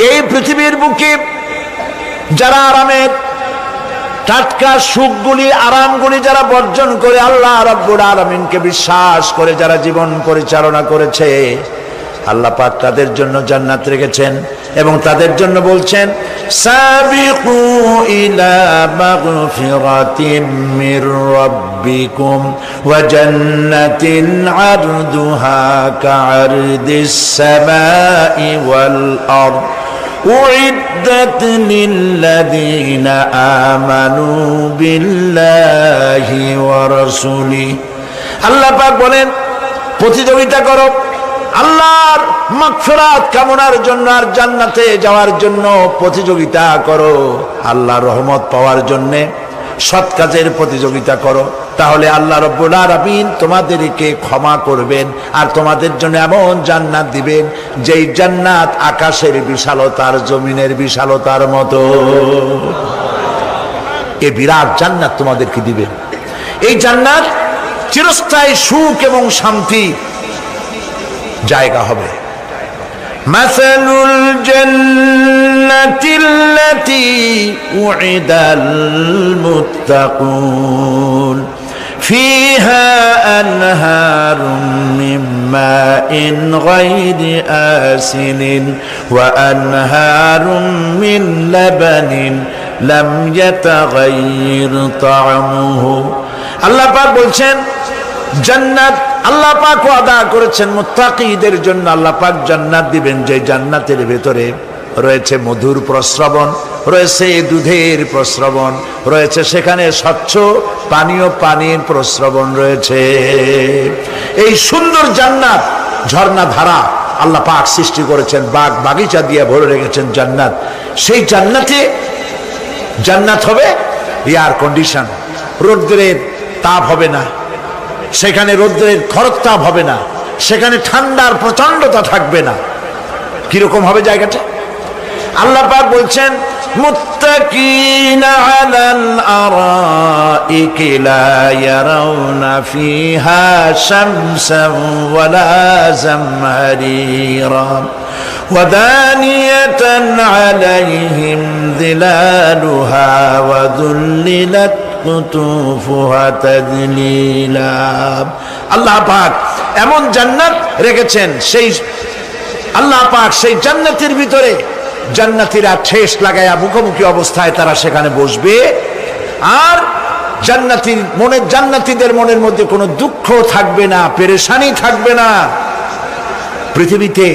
এই পৃথিবীর বুকে যারা আরামের টাটকা সুখগুলি আরামগুলি যারা বর্জন করে আল্লাহ রাব্বুল আলামিনকে বিশ্বাস করে যারা জীবন পরিচালনা করেছে, আল্লাহ পাক তাদের জন্য জান্নাত রেখেছেন এবং তাদের জন্য বলছেন সাবিকু ইলা মাগফিরাতিম মির রাব্বিকুম ওয়া জান্নাতিন আরদুহা কাআরদিস সামাই ওয়াল আরদ উইদ্দাত লিল্লাযীনা আমানু বিল্লাহি ওয়া রাসূলিহি। আল্লাহ পাক বলেন প্রতিযোগিতা করো আল্লাহর মাগফিরাত কামনার জন্য আর জান্নাতে যাওয়ার জন্য প্রতিযোগিতা করো, আল্লাহর রহমত পাওয়ার জন্য সৎ কাজের প্রতিযোগিতা করো, তাহলে আল্লাহ রাব্বুল আলামিন তোমাদেরকে ক্ষমা করবেন আর তোমাদের জন্য এমন জান্নাত দিবেন যেই জান্নাত আকাশের বিশালতার জমিনের বিশালতার মতো। এই বিরাট জান্নাত তোমাদেরকে দিবেন। এই জান্নাত চিরস্থায়ী সুখ এবং শান্তি জায়গা হবে। মাসালুল জান্নাতিল্লাতী উইদাল মুত্তাকুন ফিহা আনহারুম মিন মাইন গায়রি আসিনিন ওয়া আনহারুম মিন লাবানিন লাম ইয়াতাগায়্যার তা'আমুহু। আল্লাহ পাক বলছেন জান্নাত আল্লাহ পাক ওয়াদা করেছেন মুত্তাকিদের জন্য। আল্লাহ পাক জান্নাত দিবেন যে জান্নাতের ভেতরে রয়েছে মধুর প্রস্রবণ, রয়েছে দুধের প্রস্রবণ, রয়েছে সেখানে স্বচ্ছ পানীয় পানির প্রস্রবণ রয়েছে। এই সুন্দর জান্নাত ঝর্ণা ধারা আল্লাহ পাক সৃষ্টি করেছেন, বাগ বাগিচা দিয়ে ভরে রেখেছেন জান্নাত। সেই জান্নাতে জান্নাত হবে এয়ার কন্ডিশন, রৌদ্রের তাপ হবে না সেখানে, রৌদ্রের খরতাপ হবে না সেখানে, ঠান্ডার প্রচন্ডতা থাকবে না। কিরকম হবে জায়গাটা? আল্লাহ পাক বলছেন মুত্তাকিনা আলাল আরাইকি লা ইয়ারাউনা ফিহা শামসান ওয়ালা জামহারিরা ওয়া দানিয়াতান আলাইহিম যিলালুহা ওয়া যুল্লিলাত কুতুফুহা তাযলিলা। আল্লাহ পাক এমন জান্নাত রেখেছেন, সেই আল্লাহ পাক সেই জান্নাতের ভিতরে জান্নাতীরা ঠেস লাগায়া মুখোমুখি অবস্থায় তারা সেখানে বসবে, আর জান্নাতীদের মনের মধ্যে কোনো দুঃখ থাকবে না, পেরেশানি থাকবে না। পৃথিবীতে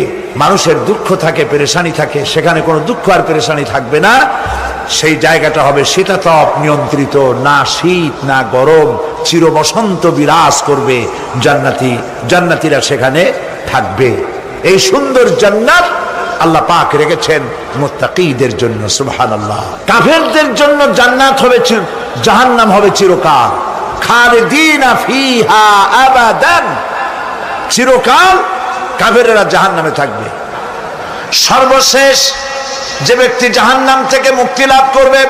মানুষের দুঃখ থাকে, পেরেশানি থাকে, সেখানে কোনো দুঃখ আর পেরেশানি থাকবে না। সেই জায়গাটা হবে শীতাতপ নিয়ন্ত্রিত, না শীত না গরম, চির বসন্ত বিরাজ করবে। জান্নাতীরা সেখানে থাকবে। এই সুন্দর জান্নাত আল্লাহ পাক রেখেছেন মুত্তাকিদের জন্য। সুবহানাল্লাহ। কাফেরদের জন্য জান্নাত হবে, জাহান্নাম হবে চিরকাল। খালিদিনা ফিহা আবাদান, চিরকাল কাফেরেরা জাহান্নামে থাকবে। সর্বশেষ যে ব্যক্তি জাহান্নাম থেকে মুক্তি লাভ করবে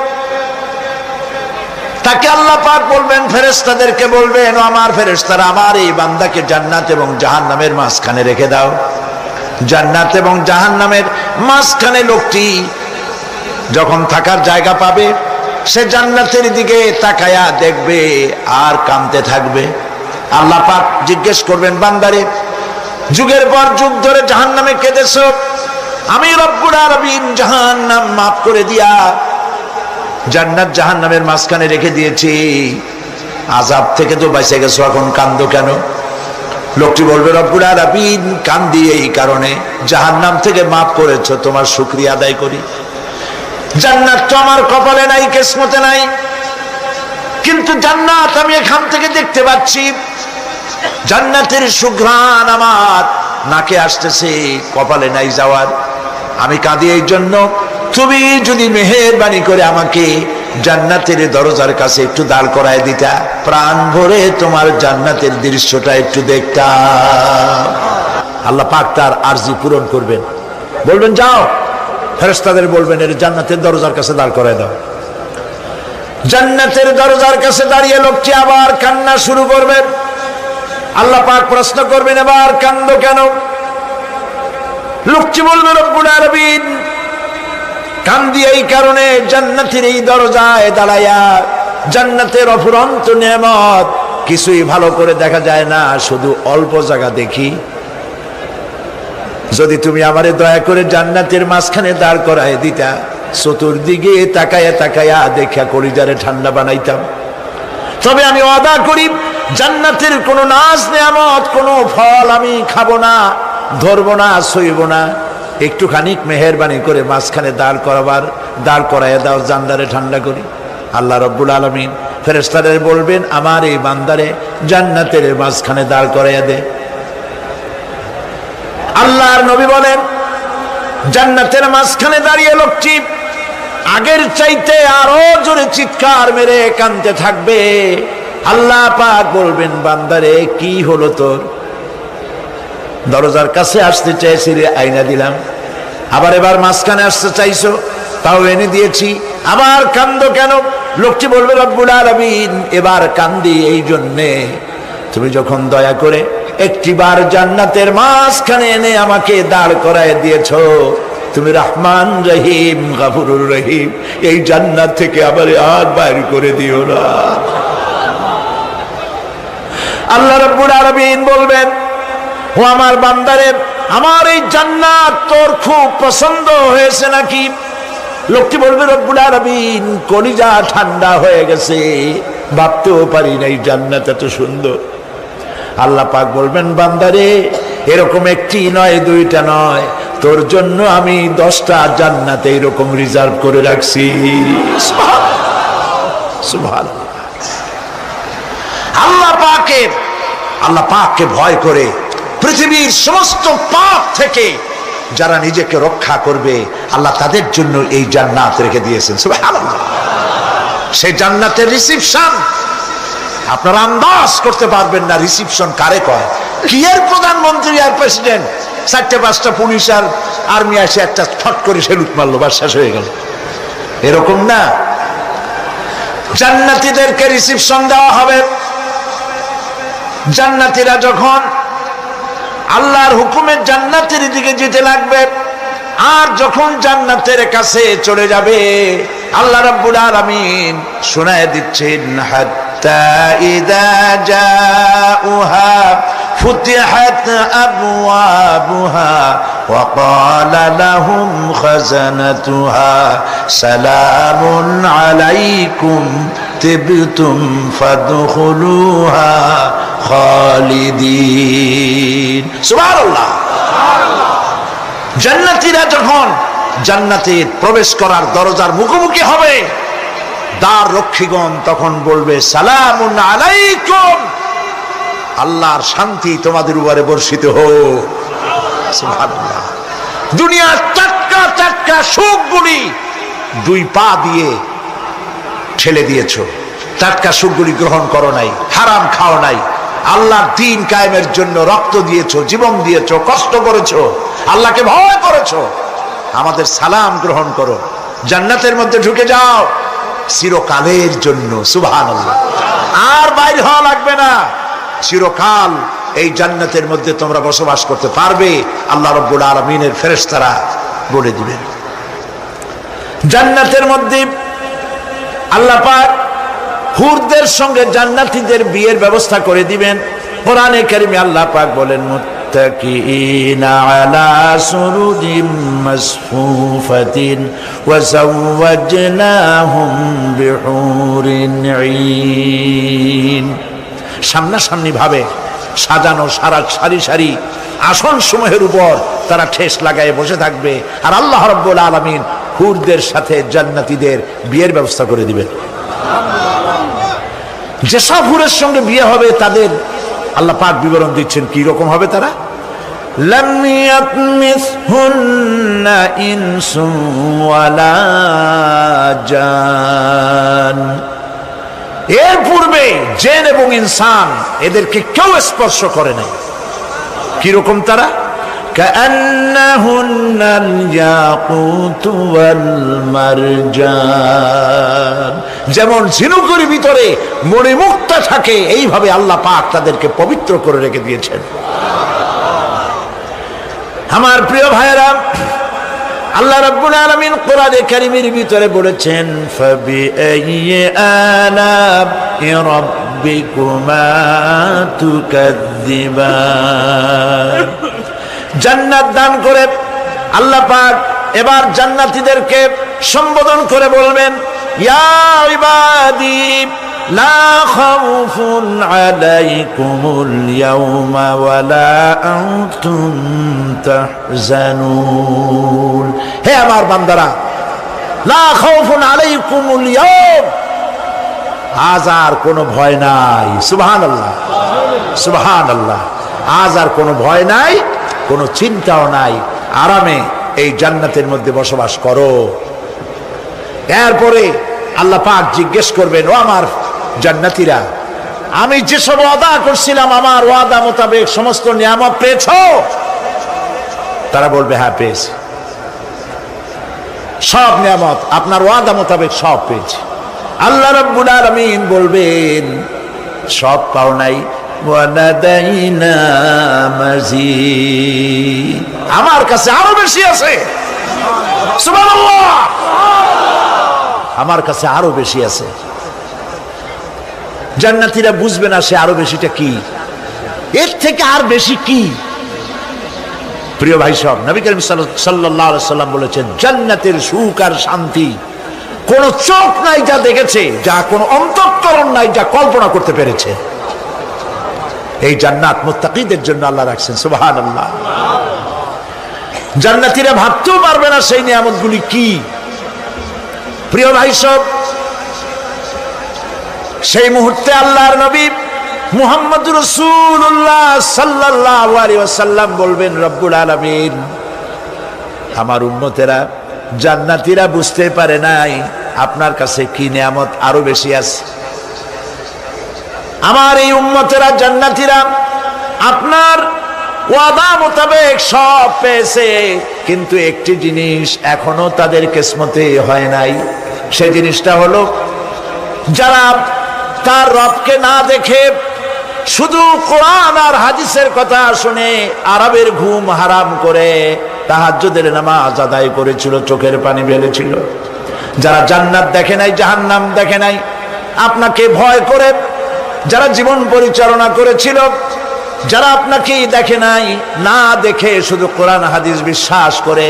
তাকে আল্লাহ পাক বলবেন, ফেরেশতাদেরকে বলবেন, ও আমার ফেরেশতারা আমার এই বান্দাকে জান্নাত এবং জাহান্নামের মাঝখানে রেখে দাও। জান্নাত এবং জাহান্নামের মাঝখানে লোকটি যখন থাকার জায়গা পাবে সে জান্নাতের দিকে তাকায়া দেখবে আর কাঁদতে থাকবে। আল্লাহ পাক জিজ্ঞেস করবেন, বান্দারে যুগের পর যুগ ধরে জাহান্নামে কেঁদেছো, আমি রব্বুল আলামিন জাহান্নাম মাফ করে দিয়া জান্নাত জাহান্নামের মাঝখানে রেখে দিয়েছি, আযাব থেকে তো বেঁচে গেছো, এখন কান্দো কেন? লোকটি বলবে, রব্বুল আলামিন কান্দি এই কারণে, জাহান্নাম থেকে মাফ করেছো, তোমার শুকরিয়া আদায় করি। জান্নাত তো আমার কপালে নাই, কিসমতে নাই, কিন্তু জান্নাত আমি এখান থেকে দেখতে পাচ্ছি। জান্নাতের সুঘ্রাণ আমার নাকে আসতেছে, কপালে নাই যাওয়ার। আমি কাঁদি এই জন্য, তুমি যদি মেহেরবানি করে আমাকে জান্নাতের দরজার কাছে একটু দাঁড় করায় দিতা, প্রাণ ভরে তোমার জান্নাতের দৃশ্যটা একটু দেখতাম। আল্লাহ পাক তার আরজি পূরণ করবেন, বলবেন যাও, ফেরেশতাদের বলবেন এর জান্নাতের দরজার কাছে দাঁড় করায় দাও। জান্নাতের দরজার কাছে দাঁড়িয়ে লোকটি আবার কান্না শুরু করবেন। আল্লাহ পাক প্রশ্ন করবেন, এবার কান্দো কেন? লোকটি বলবে, রব্বুল আলামিন কান্দি এই কারণে, জান্নাতের এই দরজায় দাঁড়াইয়া জান্নাতের অফুরন্ত নেয়ামত কিছুই ভালো করে দেখা যায় না, শুধু অল্প জায়গা দেখি। যদি তুমি আমারে দয়া করে জান্নাতের মাঝখানে দাঁড় করায় দিতা, চতুর্দিকে তাকায়া তাকায়া দেখা কলিজারে ঠান্ডা বানাইতাম। তবে আমি ওয়াদা করি, জান্নাতের কোনো নাজ নেয়ামত, কোনো ফল আমি খাবো না, ধরবো না, সইব না। একটুখানি মেহেরবানি করে মাঝখানে দাঁড় করাইয়া দাও, জান্নারে ঠান্ডা করি। আল্লাহ রব্বুল আলামিন ফেরেশতাদের বলবেন, আমার এই বান্দারে জান্নাতের মাঝখানে দাঁড় করাইয়া দে। আল্লাহর নবী বলেন, জান্নাতের মাঝখানে দাঁড়িয়ে লোকটি আগের চাইতে আরো জোরে চিৎকার মেরে কাঁদতে থাকবে। আল্লাহ পাক বলবেন, বান্দারে কি হলো তোর? দরজার কাছে আসতে চাইছি রে, আইনা দিলাম। আবার এবার মাঝখানে আসতে চাইছো, তাও এনে দিয়েছি। আবার কান্দো কেন? লোকটি বলবে, রব্বুল আলামিন, এবার কান্দি এই জন্যে তুমি যখন দয়া করে একটিবার জান্নাতের মাঝখানে এনে আমাকে দাঁড় করায় দিয়েছো, তুমি রহমান রহিম গফুরুর রহিম, এই জান্নাত থেকে আবার আর বাইর করে দিও না। আল্লাহ রাব্বুল আলামিন বলবেন, ও আমার বান্দারে, আমার এই জান্নাত তোর খুব পছন্দ হয়েছে নাকি? লোকটি বলবে, রব্বুল আলামিন, কলিজা ঠান্ডা হয়ে গেছে, ভাবতেও পারি না এই জান্নাত এত সুন্দর। আল্লাহ পাক বলবেন, বান্দারে, এরকম একটি নয়, দুইটা নয়, তোর জন্য আমি 10টা জান্নাত এরকম রিজার্ভ করে রাখছি। সুবহানাল্লাহ। আল্লাহ পাককে ভয় করে পৃথিবীর সমস্ত পাপ থেকে যারা নিজেকে রক্ষা করবে, আল্লাহ তাদের জন্য এই জান্নাত রেখে দিয়েছেন। সুবহানাল্লাহ। সেই জান্নাতের রিসিপশন আপনারা আন্দাজ করতে পারবেন না, রিসিপশন কারে কয়। কি এর প্রধানমন্ত্রী আর প্রেসিডেন্ট, 4-5টা পুলিশ আর আর্মি এসে একটা ফট করে সেলুট মারলো, বা শেষ হয়ে গেল, এরকম না। জান্নাতীদেরকে রিসিপশন দেওয়া হবে। জান্নাতীরা যখন আল্লাহর হুকুমে জান্নাতের দিকে যেতে লাগবে, আর যখন জান্নাতের কাছে চলে যাবে, আল্লাহ রাব্বুল আলামিন শোনায় দিচ্ছেন, হাত্তা ইযা জাউহা ফুতিহাত আবওয়াবুহা ওয়া ক্বালা লাহুম খাজানাতুহা সালামুন আলাইকুম তিবতুম ফাদখুলুহা খালিদিন। সুবহানাল্লাহ। জান্নাতীরা যখন জান্নাতে প্রবেশ করার দরজার মুখোমুখি হবে, দ্বার রক্ষীগণ তখন বলবে, সালামুন আলাইকুম, আল্লাহর শান্তি তোমাদের উপরে বর্ষিত হোক। সুবহানাল্লাহ। দুনিয়ার টাটকা টাটকা সুখগুলি 2 পা দিয়ে ঠেলে দিয়েছো, টাটকা সুখগুলি গ্রহণ করো নাই, হারাম খাও নাই, আল্লাহর দ্বীন কায়েমের জন্য রক্ত দিয়েছো, জীবন দিয়েছো, কষ্ট করেছো, আল্লাহকে ভয় করেছো। আমাদের সালাম গ্রহণ করো, জান্নাতের মধ্যে ঢুকে যাও চিরকালের জন্য। সুবহানাল্লাহ। আর বাইরে হওয়া লাগবে না, চিরকাল এই জান্নাতের মধ্যে তোমরা বসবাস করতে পারবে, আল্লাহ রাব্বুল আলামিনের ফেরেশতারা বলে দিবেন। জান্নাতের মধ্যে আল্লাহ পাক হুরদের সঙ্গে জান্নাতীদের বিয়ের ব্যবস্থা করে দিবেন। কোরআনে কারিমে আল্লাহ পাক বলেন, মুত্তাকিনা আলা সুরুজিম মাসফুফাতিন ওয়া যাওয়াজনাহুম বিহুরিন ঈন। সামনাসামনি ভাবে সাজানো সারি সারি আসন সমূহের উপর তারা ঠেস লাগায় বসে থাকবে, আর আল্লাহ রাব্বুল আলামিন হুরদের সাথে জান্নাতীদের বিয়ের ব্যবস্থা করে দিবেন। যেসব হুরের সঙ্গে বিয়ে হবে তাদের আল্লাহ পাক বিবরণ দিচ্ছেন কি রকম হবে তারা। লাম ইয়াতমিসহুন্না ইনসুন ওয়ালা জান, এর পূর্বে জিন এবং ইনসান এদেরকে কেউ স্পর্শ করে নাই। কি রকম তারা? কাআন্নাহুন্নাল ইয়াকুতু ওয়াল মারজান, যেমন ঝিনুকের ভিতরে মণিমুক্তা থাকে, এইভাবে আল্লাহ পাক তাদেরকে পবিত্র করে রেখে দিয়েছেন। আমার প্রিয় ভাইয়েরা, আল্লাহ রাব্বুল আলামিন কোরআনে কারীমের ভিতরে বলেছেন ফাবিআইয়ি আলা'i রাব্বিকুমা তুকাযযিবান। জান্নাত দান করে আল্লাহ পাক এবার জান্নাতীদেরকে সম্বোধন করে বলবেন ইয়া ইবাদি লা খাউফুন আলাইকুমুল ইয়াওমা ওয়ালা আনতুম তাহজানুন। হে আমার বান্দারা, লা খাউফুন আলাইকুমুল ইয়াওম, আজ আর কোনো ভয় নাই। সুবহানাল্লাহ, সুবহানাল্লাহ। আজ আর কোনো ভয় নাই, কোনো চিন্তাও নাই, আরামে এই জান্নাতের মধ্যে বসবাস করো। এরপরে আল্লাহ পাক জিজ্ঞেস করবেন, ও আমার জান্নাতীরা, আমি যেসব ওয়াদা করছিলাম আমার ওয়াদা মোতাবেক সমস্ত নিয়ামত পেয়েছো? তারা বলবে হ্যাঁ পেয়েছি, সব নিয়ামত আপনার ওয়াদা মোতাবেক সব পেয়েছি। আল্লাহ রাব্বুল আলামিন বলবেন সব পাও নাই, ওয়ালাদাইনা মাজিদ, আমার কাছে আরো বেশি আছে। সুবহানাল্লাহ, আমার কাছে আরো বেশি আছে। জান্নাতীরা বুঝবে না সে আরো বেশিটা কি, এর থেকে আর বেশি কি। প্রিয় ভাই সব, নবী করিম সাল্লাল্লাহু আলাইহি সাল্লাম বলেছেন জান্নাতের সুখ আর শান্তি কোন চোখ নাই যা দেখেছে, যা কোন অন্তঃকরণ নাই যা কল্পনা করতে পেরেছে। এই জান্নাত মুত্তাকিদের জন্য আল্লাহ রাখছেন। সুবহানাল্লাহ। জান্নাতীরা ভাবতেও পারবে না সেই নিয়ামতগুলি কি। প্রিয় ভাই সব, সেই মুহূর্তে আল্লাহর নবী মুহাম্মদুর রাসূলুল্লাহ সাল্লাল্লাহু আলাইহি ওয়াসাল্লাম বলবেন রব্বুল আলামিন, আমার উম্মতেরা জান্নাতীরা বুঝতে পারে নাই আপনার কাছে কি নিয়ামত আরো বেশি আছে। আমার এই উম্মতেরা জান্নাতীরা আপনার ওয়াদা মোতাবেক সব পেয়েছে, কিন্তু একটি জিনিস এখনো তাদের কিসমতে হয় নাই। সেই জিনিসটা হলো যারা তার রবকে না দেখে শুধু কোরআন আর হাদিসের কথা শুনে আরবের ঘুম হারাম করে তাহাজ্জুদের নামাজ আদায় করেছিল, চোখের পানি ফেলেছিল। যারা জান্নাত দেখে নাই, জাহান্নাম দেখে নাই, আপনাকে ভয় করে যারা জীবন পরিচালনা করেছিল, যারা আপনাকে দেখে নাই, না দেখে শুধু কোরআন হাদিস বিশ্বাস করে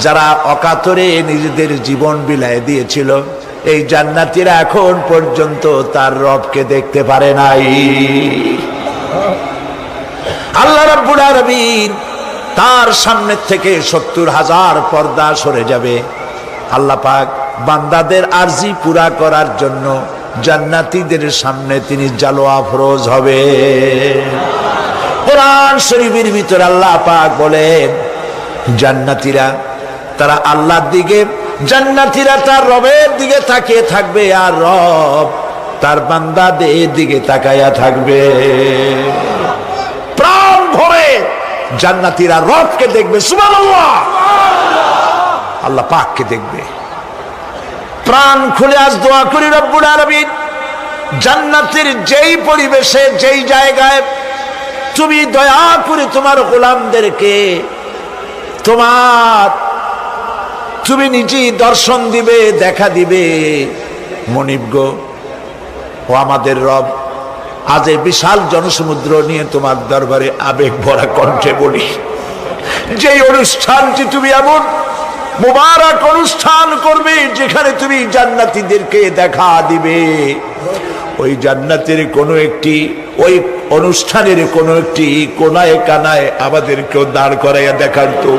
যারা অকাতরে নিজেদের জীবন বিলায় দিয়েছিল, এই জান্নাতীরা এখন পর্যন্ত তার রবকে দেখতে পারে নাই। আল্লাহ রাব্বুল আলামিন তার সামনে থেকে ৭০,০০০ পর্দা সরে যাবে। আল্লাহ পাক বান্দাদের আরজি পুরা করার জন্য জান্নাতীদের সামনে তিনি জালোয়া ফরোজ হবে। কোরআন শরীফের ভিতরে আল্লাহ পাক বলেন জান্নাতীরা তারা আল্লাহর দিকে, জান্নাতীরা তার রবের দিকে তাকিয়ে থাকবে, আর রব তার বান্দাদের দিকে তাকায়া থাকবে। প্রাণ ভরে জান্নাতীরা রবকে দেখবে। সুবহানাল্লাহ, আল্লাহ পাককে দেখবে। প্রাণ খুলে আজ দোয়া করি রব্বুল আলামিন, জান্নাতের যেই পরিবেশে যেই জায়গায় তুমি দয়া করে তোমার গোলামদেরকে তুমি নিজেই দর্শন দিবে, দেখা দিবে। মনিব গো, ও আমাদের রব, আজ এই বিশাল জনসমুদ্র নিয়ে তোমার দরবারে আবেগ ভরা কণ্ঠে বলি, যেই অনুষ্ঠানটি তুমি এমন মুবারক অনুষ্ঠান করবে যেখানে তুমি জান্নাতীদেরকে দেখা দিবে, ওই জান্নাতের কোনো একটি, ওই অনুষ্ঠানের কোনো একটি কোনায় কানায় আমাদেরকেও দাঁড় করাইয়া দেখান তো।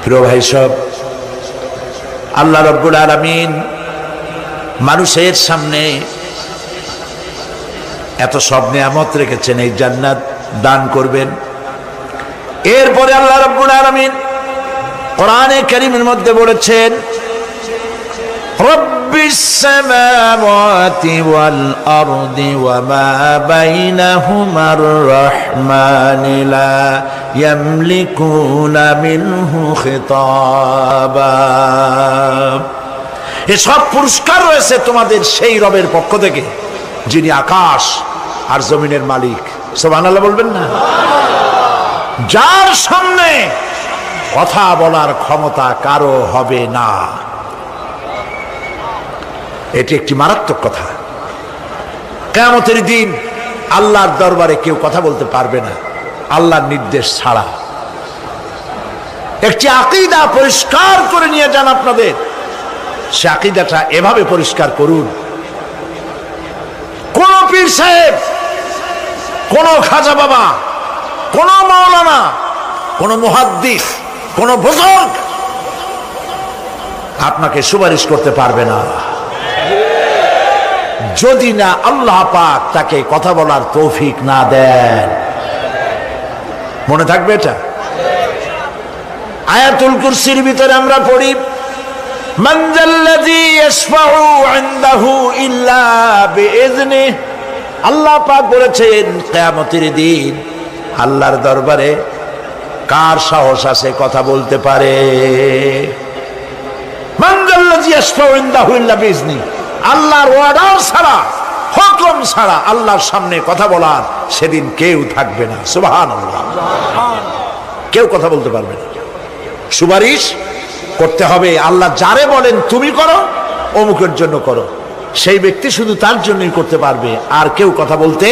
প্রিয় ভাই সব, আল্লাহ রাব্বুল আলামিন মানুষের সামনে এত সব নিয়ামত রেখেছেন, এই জান্নাত দান করবেন। এরপরে আল্লাহ রাব্বুল আলামিন কোরআনে কারীমের মধ্যে বলেছেন রব্বিস সামাওয়াতি ওয়াল আরদি ওয়া মা বাইনাহুমার রাহমানি লা ইয়ামলিকুনা মিনহু খিতাবা। এসব পুরস্কার রয়েছে তোমাদের সেই রবের পক্ষ থেকে যিনি আকাশ আর জমিনের মালিক। সুবহানাল্লাহ বলবেন না? যার সামনে কথা বলার ক্ষমতা কারো হবে না। এটি একটি মারাত্মক কথা। কিয়ামতের দিন আল্লাহর দরবারে কেউ কথা বলতে পারবে না আল্লাহর নির্দেশ ছাড়া। একটি আকীদা পরিষ্কার করে নিয়ে যান আপনাদের, সে আকীদাটা এভাবে পরিষ্কার করুন, কোন পীর সাহেব, কোন খাজা বাবা, কোন মাওলানা, কোন মুহাদ্দিস, কোন বুজুর্গ আপনাকে সুপারিশ করতে পারবে না যদি না আল্লাহ পাক তাকে কথা বলার তৌফিক না দেন। মনে থাকবে এটা। আয়াতুল কুরসির ভিতরে আমরা পড়ি, মান যাল্লাযী ইয়াশফাউ ইনদাহু ইল্লা বিইযনিহি। আল্লাহ পাক বলেছেন কিয়ামতের দিন আল্লাহর দরবারে কার সাহস আছে কথা বলতে পারে? মান যাল্লাযী ইয়াশফাউ ইনদাহু ইল্লা বিইযনিহি। আল্লাহর অর্ডার ছাড়া, হুকুম ছাড়া আল্লাহর সামনে কথা বলার সেদিন কেউ থাকবে না। সুবহানাল্লাহ। কেউ কথা বলতে পারবে না। সুপারিশ করতে হবে আল্লাহ যারে বলেন তুমি করো, অমুকের জন্য করো, সেই ব্যক্তি শুধু তার জন্যই করতে পারবে, আর কেউ কথা বলতে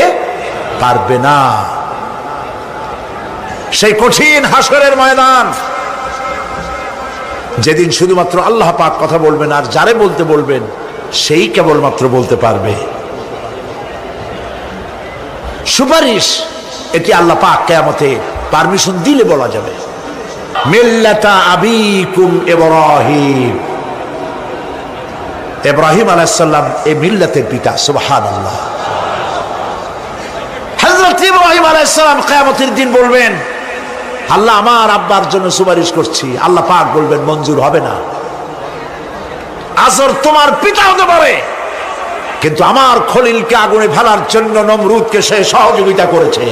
পারবে না। সেই কঠিন হাসরের ময়দান, যেদিন শুধুমাত্র আল্লাহ পাক কথা বলবেন, আর যারে বলতে বলবেন সেই কেবলমাত্র বলতে পারবে। সুপারিশ এটি আল্লাহ পাক কিয়ামতে পারমিশন দিলে বলা যাবে। মিল্লাতা আবিকুম ইব্রাহিম। ইব্রাহিম আলাইহিস সালাম এই মিল্লাতের পিতা। সুবহানাল্লাহ। হযরত ইব্রাহিম আলাইহিস সালাম কিয়ামতের দিন বলবেন, আল্লাহ আমার আব্বার জন্য সুপারিশ করছি। আল্লাহ পাক বলবেন মঞ্জুর হবে না। আজর তোমার পিতা হতে পারে, কিন্তু আমার খলিলকে আগুনে ফেলার জন্য নমরুদকে সে সহযোগিতা করেছে,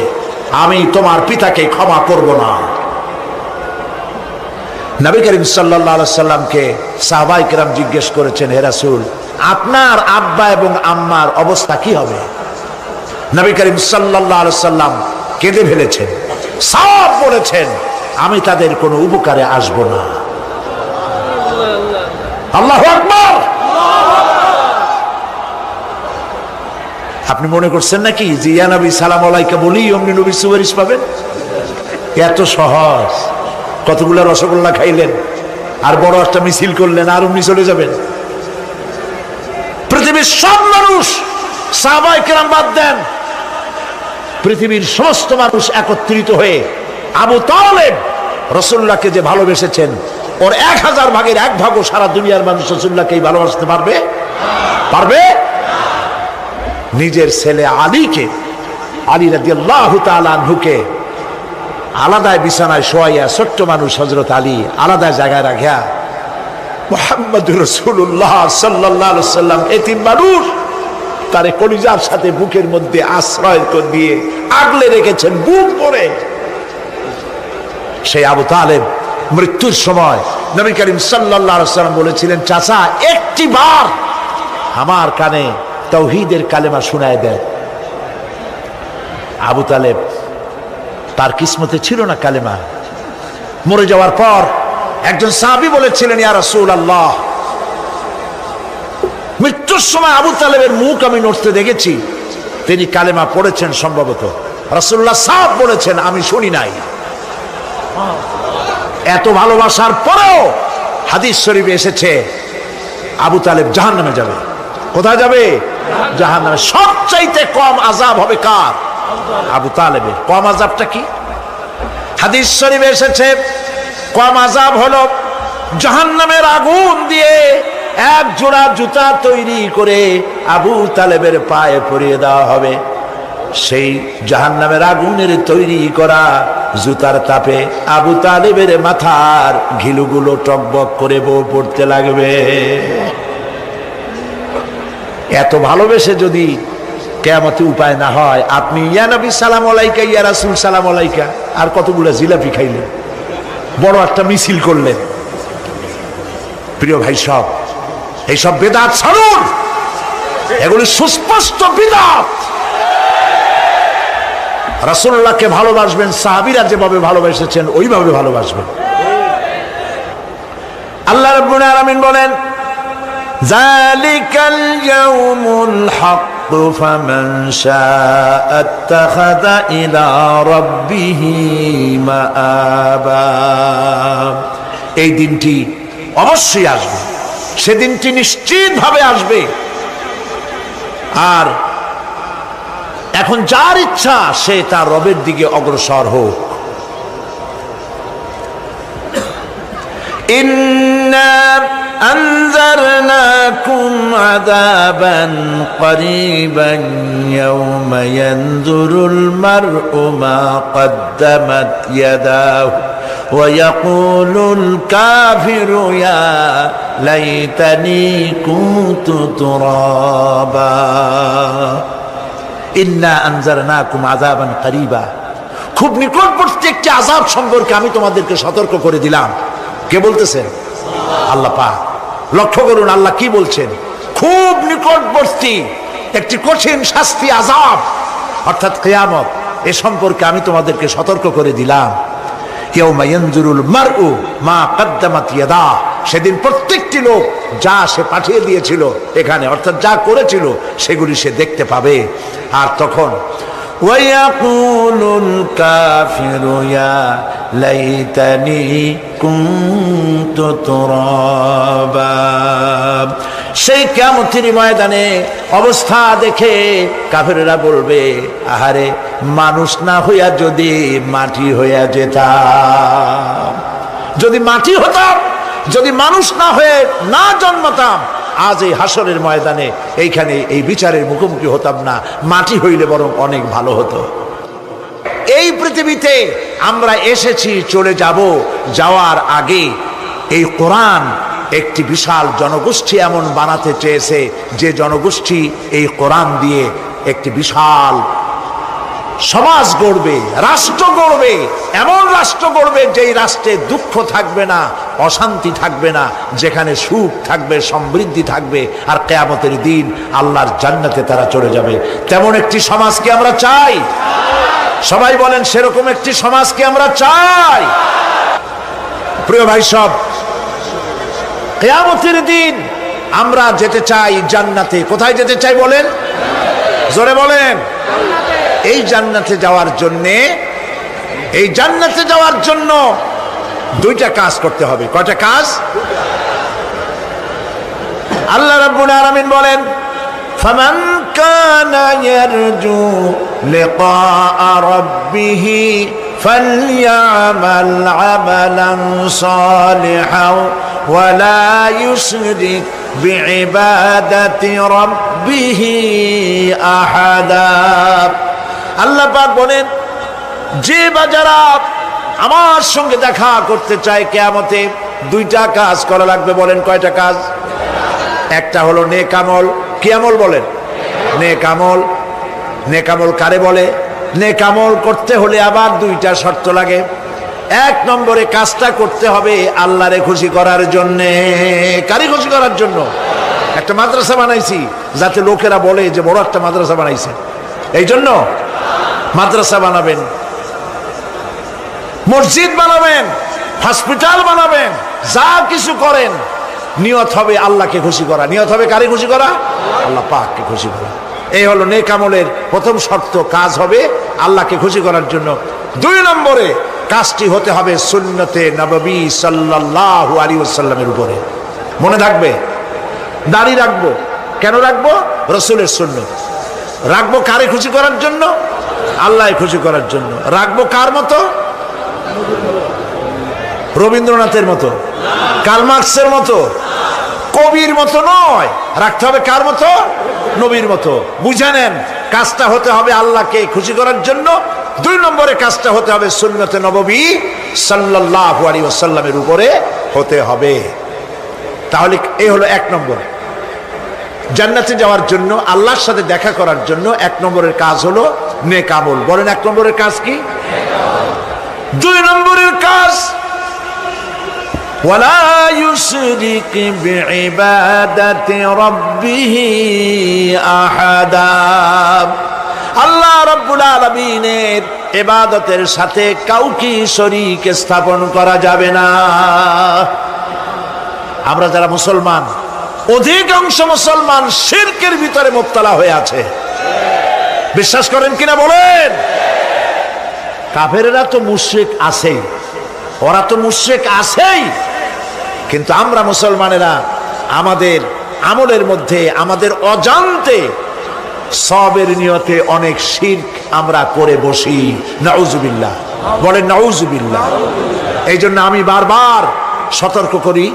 আমি তোমার পিতাকে ক্ষমা করব না। নবী করিম সাল্লাল্লাহু আলাইহি সাল্লামকে সাহাবায়ে কেরাম জিজ্ঞেস করেছেন, হে রাসূল, আপনার আব্বা এবং আম্মার অবস্থা কি হবে? নবী করিম সাল্লাল্লাহু আলাইহি সাল্লাম কেঁদে ফেলেছেন, সব বলেছেন, আমি তাদের কোনো উপকারে আসব না। আল্লাহু আকবার। আপনি মনে করছেন নাকি যে ইয়া নবী সালাম আলাইকা বলি অমনি নবী সুপারিশ পাবেন? এত সহজ। কতগুলা রসগোল্লা খাইলেন আর বড় একটা মিছিল করলেন আর অমনি চলে যাবেন? পৃথিবীর সব মানুষ, সাহাবায়ে কেরাম বাদ দেন, পৃথিবীর সমস্ত মানুষ একত্রিত হয়ে আবু তালেব রাসূলুল্লাহকে যে ভালোবেসেছেন, ওর 1000 ভাগের 1 ভাগও সারা দুনিয়ার মানুষ রাসূলুল্লাহকেই ভালোবাসতে পারবে? পারবে? নিজের ছেলে আলীকে, আলী রাদিয়াল্লাহু তাআলা আনহুকে আলাদা বিছানায় শোয়াইয়া, ছোট্ট মানুষ হযরত আলী আলাদা জায়গায় রাখিয়া মুহাম্মদুর রাসূলুল্লাহ সাল্লাল্লাহু আলাইহি সাল্লাম এতিম মানুষ তারে কলিজার সাথে বুকের মধ্যে আশ্রয় করে দিয়ে আগলে রেখেছেন বুক ভরে। সেই আবু তালেব মৃত্যুর সময় নবী করিম সাল্লাল্লাহু আলাইহি সাল্লাম বলেছিলেন, চাচা একটি বার আমার কানে তাওহীদের কালেমা শোনায় দেন। আবু তালেব তার কিসমতে ছিল না কালেমা। মরে যাওয়ার পর একজন সাহাবী বলেছিলেন, ইয়া রাসূলুল্লাহ, মৃত্যুর সময় আবু তালেবের মুখ আমি নড়তে দেখেছি, তিনি কালেমা পড়েছেন সম্ভবত। রাসূলুল্লাহ সাহেব বলেছেন, আমি শুনি নাই। এত ভালোবাসার পরেও হাদিস শরীফে এসেছে আবু তালেব জাহান্নামে যাবে। কোথায় যাবে? জাহান্নামে। সবচাইতে কম আযাব হবে কার? আবু তালেবের। কম আযাবটা কি? হাদিস শরীফে এসেছে কম আযাব হলো জাহান্নামের আগুন দিয়ে এক জোড়া জুতা তৈরি করে আবু তালেবের পায়ে পরিয়ে দেওয়া হবে। সেই জাহান্নামের আগুনের তৈরি করা জুতার তাপে আবু তালেবের মাথার ঘিলুগুলো টকবক করে বউ পড়তে লাগবে। এত ভালোবেসে যদি কিয়ামতে উপায় না হয়, আপনি ইয়া নবী সালাম আলাইকা, ইয়া রাসূল সালাম আলাইকা, আর কতগুলো জিলাপি খাইলেন, বড় একটা মিছিল করলেন। প্রিয় ভাই সব, এইসব বেদাত ছাড়ুন, এগুলি সুস্পষ্ট বিদআত। রাসূলুল্লাহকে ভালোবাসবেন, সাহাবীরা যেভাবে ভালোবেসেছেন ওইভাবে ভালোবাসবেন। আল্লাহ রাব্বুল আলামিন বলেন, যালিকাল ইয়াউমুল হক ফামান শাআ আত্তাখাযা ইলা রাব্বিহি মাআবা। এই দিনটি অবশ্যই আসবে, সেদিনটি নিশ্চিতভাবে আসবে। আর এখন যার ইচ্ছা সে তার রবের দিকে অগ্রসর হোক। ইন্না আনজারনাকুম আযাবান করিবান ইয়াওমা ইয়ানজুরুল মার'উ মা কদ্দামাত ইয়াদাহু ওয়া ইয়াকুলুল কাফিরু ইয়া লাইতানি কুনতু তুরাবা। ইন্না আনজারনাকুম আযাবান করিবা, খুব নিকটবর্তী একটি আযাব সম্পর্কে আমি তোমাদেরকে সতর্ক করে দিলাম। কে বলতেছেন? আল্লাহ পাক। লক্ষ্য করুন আল্লাহ কি বলছেন, খুব নিকটবর্তী একটি কঠিন শাস্তি, আযাব অর্থাৎ কিয়ামত, এ সম্পর্কে আমি তোমাদেরকে সতর্ক করে দিলাম। ইয়াউমা ইয়ানজুরুল মার'উ মা কদ্দামাত ইয়াদা, সেদিন প্রত্যেকটি লোক যা সে পাঠিয়ে দিয়েছিল এখানে, অর্থাৎ যা করেছিল সেগুলি সে দেখতে পাবে। আর তখন ওয়ায়াকুলুল কাফিরু ইয়া লাইতানি কুনতু তুরাবা। সেই কিয়ামতের ময়দানে অবস্থা দেখে কাফেররা বলবে, আহারে মানুষ না হইয়া যদি মাটি হইয়া যেতাম, যদি মাটি হতাম, যদি মানুষ না হয়ে না জন্মতাম, আজ এই হাসরের ময়দানে এইখানে এই বিচারের মুখোমুখি হতাম না, মাটি হইলে বরং অনেক ভালো হতো। এই পৃথিবীতে আমরা এসেছি, চলে যাব, যাওয়ার আগে এই কোরআন একটি বিশাল জনগোষ্ঠী এমন বানাতে চেয়েছে যে জনগোষ্ঠী এই কোরআন দিয়ে একটি বিশাল সমাজ গড়বে, রাষ্ট্র গড়বে, এমন রাষ্ট্র গড়বে যেই রাষ্ট্রে দুঃখ থাকবে না, অশান্তি থাকবে না, যেখানে সুখ থাকবে, সমৃদ্ধি থাকবে, আর কিয়ামতের দিন আল্লাহর জান্নাতে তারা চলে যাবে। তেমন একটি সমাজকে আমরা চাই। সবাই বলেন সেরকম একটি সমাজকে আমরা চাই। প্রিয় ভাই সব, কিয়ামতের দিন আমরা যেতে চাই জান্নাতে। কোথায় যেতে চাই বলেন? জোরে বলেন। এই জান্নাতে যাওয়ার জন্যে, এই জান্নাতে যাওয়ার জন্য দুইটা কাজ করতে হবে। কয়টা কাজ? আল্লাহ রাব্বুল আলামিন বলেন, ফামান কানা ইয়ারজু লিকাআ রাব্বিহি ফালইয়ামাল আমালান সালিহান ওয়া লা ইউশরিক বিইবাদাতি রাব্বিহি আহাদা। আল্লাহ পাক বলেন, যে বাজারা আমার সঙ্গে দেখা করতে চায় কিয়ামতে, দুইটা কাজ করা লাগবে। বলেন কয়টা কাজ? একটা হলো নেক আমল। কি আমল বলেন? নেক আমল। নেক আমল কারে বলে? নেক আমল করতে হলে আবার দুইটা শর্ত লাগে। এক নম্বরে কাজটা করতে হবে আল্লাহরে খুশি করার জন্যে। কারে খুশি করার জন্য? একটা মাদ্রাসা বানাইছি যাতে লোকেরা বলে যে বড় একটা মাদ্রাসা বানাইছে, এই জন্য মাদ্রাসা বানাবেন, মসজিদ বানাবেন, হসপিটাল বানাবেন, যা কিছু করেন নিয়ত হবে আল্লাহকে খুশি করা। নিয়ত হবে কারে খুশি করা? আল্লাহ পাককে খুশি করা। এই হলো নেক আমলের প্রথম শর্ত, কাজ হবে আল্লাহকে খুশি করার জন্য। দুই নম্বরে কাজটি হতে হবে সুন্নতে নববী সাল্লাল্লাহু আলাইহি ওয়াসাল্লামের উপরে। মনে থাকবে, দাড়ি রাখবো। কেন রাখবো? রাসূলের সুন্নত। রাখবো কারে খুশি করার জন্য? আল্লাহকে খুশি করার জন্য। রাখবো কার মতো? রবীন্দ্রনাথের মতো, কার্ল মার্কসের মতো, কবির মতো নয়। রাখতে হবে কার মতো? নবীর মতো। বুঝে নেন, কাজটা হতে হবে আল্লাহকে খুশি করার জন্য। দুই নম্বরে কাজটা হতে হবে সুন্নতে নববী সাল্লাল্লাহু আলাইহি ওয়াসাল্লামের উপরে হতে হবে। তাহলে এই হলো এক নম্বর। জান্নাতে যাওয়ার জন্য, আল্লাহর সাথে দেখা করার জন্য এক নম্বরের কাজ হলো নেক আমল। বলেন এক নম্বরের কাজ কি? দুই নম্বরের কাজ ওয়ালা ইউশরিক বিইবাদাতি রাব্বিহি আহাদা। আল্লাহ রাব্বুল আলামিনের ইবাদতের সাথে কাউকে শরীক স্থাপন করা যাবে না। আমরা যারা মুসলমান, অধিকাংশ মুসলমান শিরকের ভিতরে মুবতালা হয়ে আছে। বিশ্বাস করেন কিনা বলেন? কাফেরেরা তো মুশরিক আছেই, ওরা তো মুশরিক আছেই, কিন্তু আমরা মুসলমানেরা আমাদের আমলের মধ্যে আমাদের অজান্তে সবের নিয়তে অনেক শিরক আমরা করে বসি। নাউজুবিল্লাহ, বলেন নাউজুবিল্লাহ। এই জন্য আমি বারবার সতর্ক করি,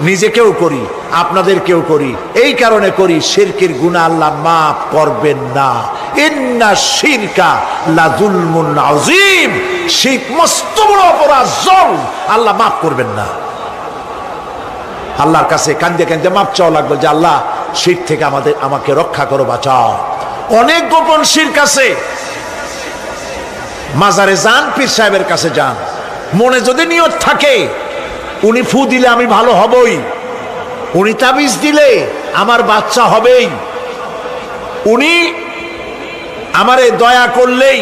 নিজেকেও করি, আপনাদেরকেও করি। এই কারণে করি, শিরকের গুনাহ আল্লাহ মাফ করবেন না। ইন্না শিরকা লাযুলমুন আযীম, শিরক মস্ত বড় অপরাধ, জুলম, আল্লাহ মাফ করবেন না। আল্লাহর কাছে কান্দে কান্দে মাপ চাওয়া লাগবে যে আল্লাহ শিরক থেকে আমাকে রক্ষা করো, বাঁচাও। অনেক গোপন শিরক আছে। মাজারে যান, পীর সাহেবের কাছে যান, মনে যদি নিয়ত থাকে উনি ফু দিলে আমি ভালো হবই, উনি তাবিজ দিলে আমার বাচ্চা হবেই, উনি আমারে দয়া করলেই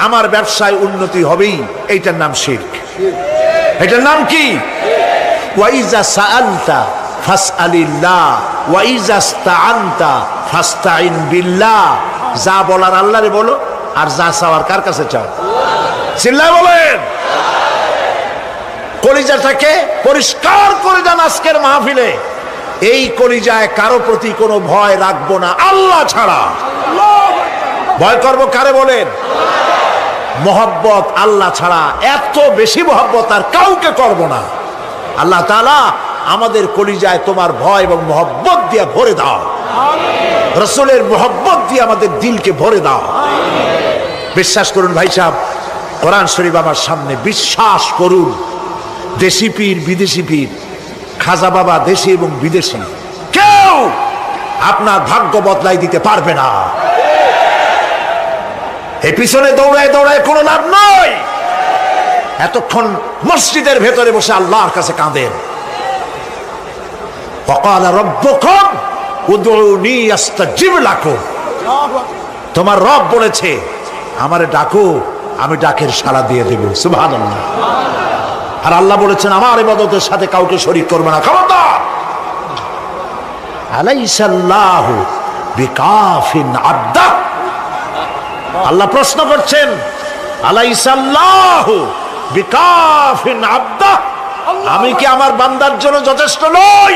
আমার ব্যবসায় উন্নতি হবেই, এইটার নাম শিরক। এটার নাম কি? ওয়াইজা সাআলতা ফাসআলিল্লাহ ওয়াইজা ইসতাআনতা ফাসতাইন বিল্লাহ। যা বলার আল্লাহরে বলো, আর যা চাওয়ার কার কাছে চাও? চিল্লায় বলেন। কলিজাটাকে পরিষ্কার করে যান আজকের মাহফিলে। এই কলিজায় কারো প্রতি কোনো ভয় রাখবো না আল্লাহ ছাড়া। ভয় করবো কারে বলেন? মহব্বত আল্লাহ ছাড়া, এত বেশি মহব্বত আর কাউকে করব না। আল্লাহ তাআলা আমাদের কলিজায় তোমার ভয় এবং মহব্বত দিয়ে ভরে দাও, রাসূলের মহব্বত দিয়ে আমাদের দিলকে ভরে দাও। বিশ্বাস করুন ভাই সাহেব, কোরআন শরীফ আমার সামনে, বিশ্বাস করুন, দেশি পীর বিদেশি পীর, খাজা বাবা দেশি এবং বিদেশি, কেউ আপনার ভাগ্য বদলাই দিতে পারবে না। এই পিছনে দৌড়ায় দৌড়ায় কোনো লাভ নয়। এতক্ষণ মসজিদের ভেতরে বসে আল্লাহর কাছে কাঁদেন। ওয়াকালা রাব্বুকুম উদউনি আস্তাজিব লাকুম। তোমার রব বলেছে আমারে ডাকো, আমি ডাকের সাড়া দিয়ে দেব। সুবহানাল্লাহ। আর আল্লাহ বলেছেন আমার ইবাদতের সাথে কাউকে শরীক করবে না। খবরদার। আলাইসাল্লাহু বিকাফিন আবদা। আল্লাহ প্রশ্ন করছেন, আলাইসাল্লাহু বিকাফিন আবদা, আমি কি আমার বান্দার জন্য যথেষ্ট নই?